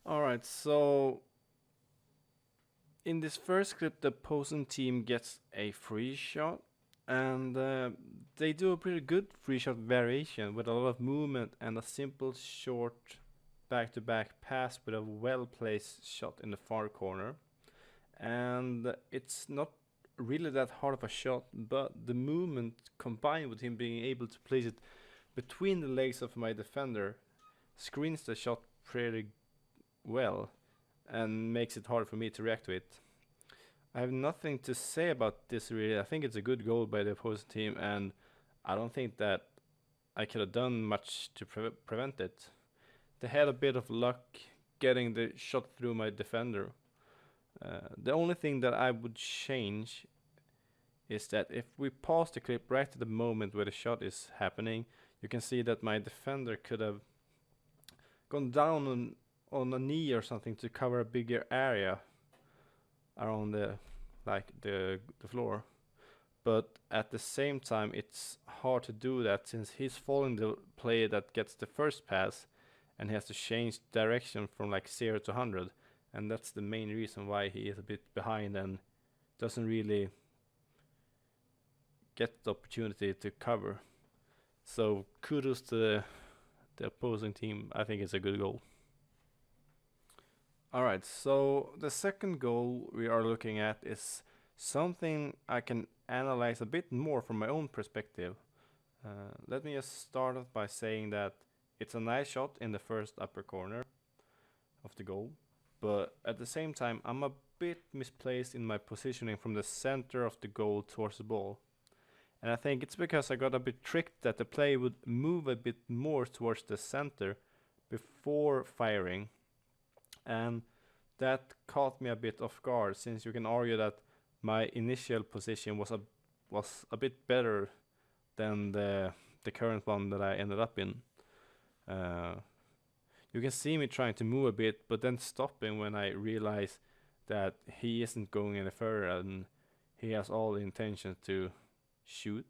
Alright, so in this first clip, the opposing team gets a free shot, and they do a pretty good free shot variation with a lot of movement and a simple short back-to-back pass with a well-placed shot in the far corner. And it's not really that hard of a shot, but the movement combined with him being able to place it between the legs of my defender screens the shot pretty well and makes it hard for me to react to it. I have nothing to say about this really. I think it's a good goal by the opposing team, and I don't think that I could have done much to prevent it. They had a bit of luck getting the shot through my defender. The only thing that I would change is that if we pause the clip right at the moment where the shot is happening, you can see that my defender could have gone down on a knee or something to cover a bigger area around the floor. But at the same time, it's hard to do that since he's following the player that gets the first pass, and he has to change direction from like 0 to 100, and that's the main reason why he is a bit behind and doesn't really get the opportunity to cover. So kudos to the opposing team. I think it's a good goal. Alright, so the second goal we are looking at is something I can analyze a bit more from my own perspective. Let me just start off by saying that it's a nice shot in the first upper corner of the goal, but at the same time I'm a bit misplaced in my positioning from the center of the goal towards the ball. And I think it's because I got a bit tricked that the play would move a bit more towards the center before firing, and that caught me a bit off guard, since you can argue that my initial position was a bit better than the current one that I ended up in. You can see me trying to move a bit, but then stopping when I realize that he isn't going any further and he has all the intention to shoot.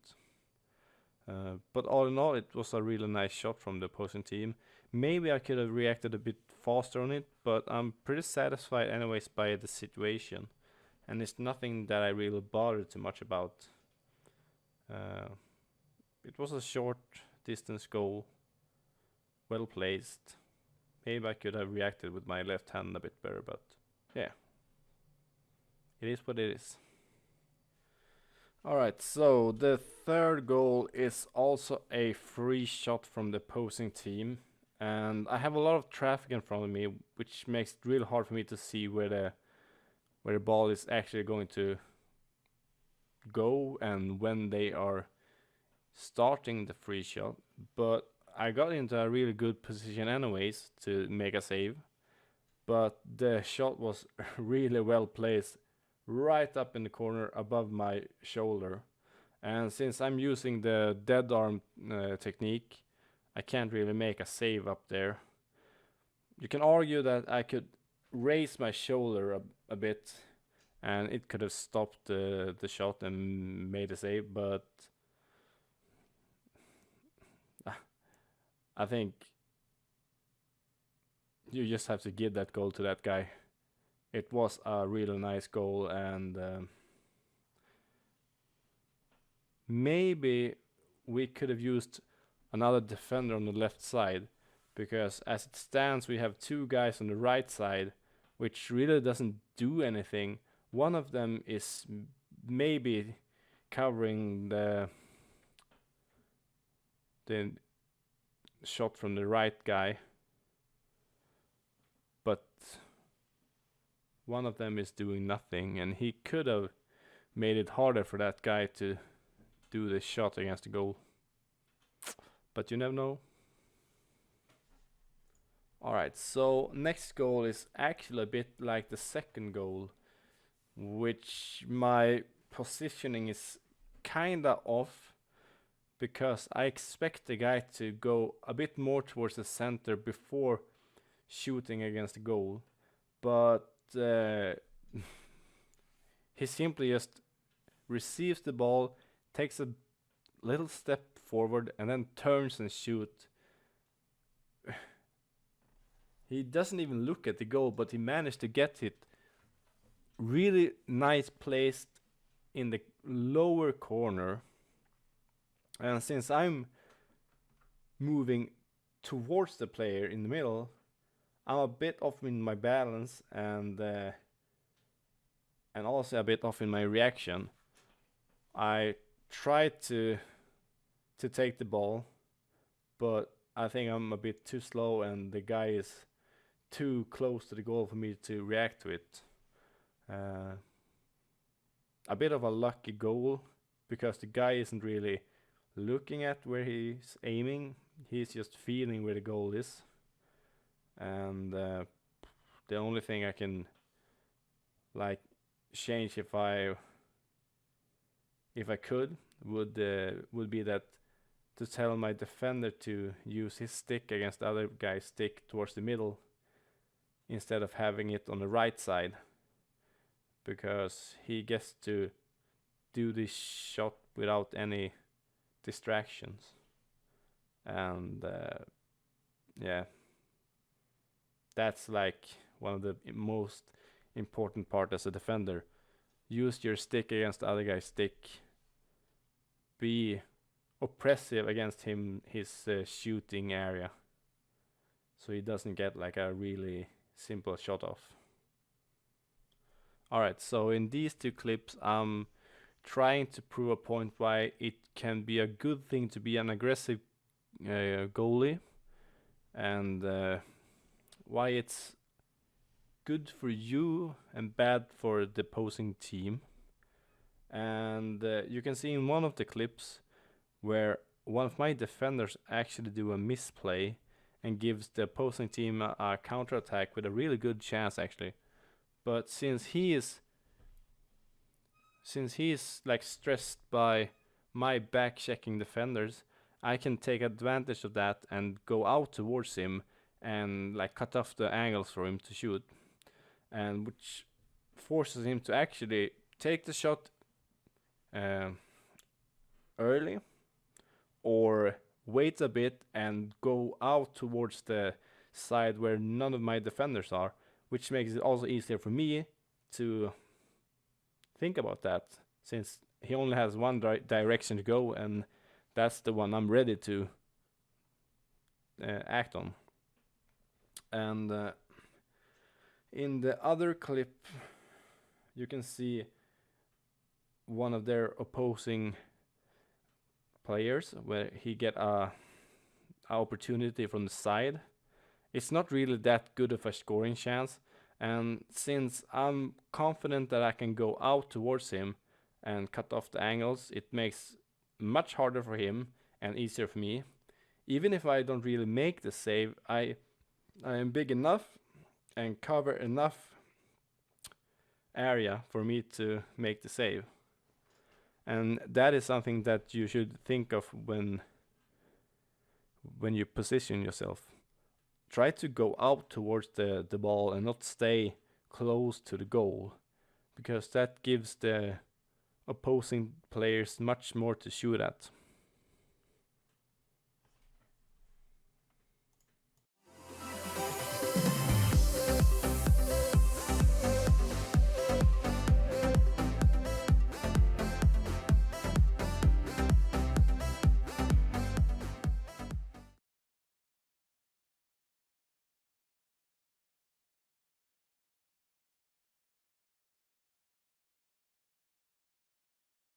But all in all, it was a really nice shot from the opposing team. Maybe I could have reacted a bit faster on it, but I'm pretty satisfied anyways by the situation, and it's nothing that I really bothered too much about. It was a short distance goal, well placed. Maybe I could have reacted with my left hand a bit better, but yeah, it is what it is. Alright, so the third goal is also a free shot from the opposing team, and I have a lot of traffic in front of me, which makes it really hard for me to see where the ball is actually going to go and when they are starting the free shot. But I got into a really good position anyways to make a save, but the shot was really well placed right up in the corner above my shoulder. And since I'm using the dead arm technique, I can't really make a save up there. You can argue that I could raise my shoulder a bit and it could have stopped the shot and made a save, but I think you just have to give that goal to that guy. It was a really nice goal, and maybe we could have used another defender on the left side, because as it stands we have two guys on the right side which really doesn't do anything. One of them is maybe covering the shot from the right guy, but one of them is doing nothing, and he could have made it harder for that guy to do the shot against the goal. But you never know. Alright, so next goal is actually a bit like the second goal, which my positioning is kinda off, because I expect the guy to go a bit more towards the center before shooting against the goal, but he simply just receives the ball, takes a little step forward, and then turns and shoots. he doesn't even look at the goal, but he managed to get it really nice placed in the lower corner. And since I'm moving towards the player in the middle, I'm a bit off in my balance and also a bit off in my reaction. I tried to take the ball, but I think I'm a bit too slow and the guy is too close to the goal for me to react to it. A bit of a lucky goal, because the guy isn't really looking at where he's aiming, he's just feeling where the goal is. And the only thing I can like change if I could would be that to tell my defender to use his stick against the other guy's stick towards the middle instead of having it on the right side, because he gets to do this shot without any distractions. And yeah, that's like one of the most important part as a defender. Use your stick against the other guy's stick. Be oppressive against his shooting area, so he doesn't get like a really simple shot off. Alright, so in these two clips I'm trying to prove a point why it can be a good thing to be an aggressive goalie, and why it's good for you and bad for the opposing team. And you can see in one of the clips where one of my defenders actually do a misplay and gives the opposing team a counterattack with a really good chance actually. But since he is like stressed by my back checking defenders, I can take advantage of that and go out towards him and like cut off the angles for him to shoot, and which forces him to actually take the shot early, or wait a bit and go out towards the side where none of my defenders are, which makes it also easier for me to think about that, since he only has one direction to go, and that's the one I'm ready to act on. And in the other clip you can see one of their opposing players where he get a opportunity from the side. It's not really that good of a scoring chance, and since I'm confident that I can go out towards him and cut off the angles, it makes much harder for him and easier for me. Even if I don't really make the save, I am big enough and cover enough area for me to make the save. And that is something that you should think of when you position yourself. Try to go out towards the ball and not stay close to the goal, because that gives the opposing players much more to shoot at.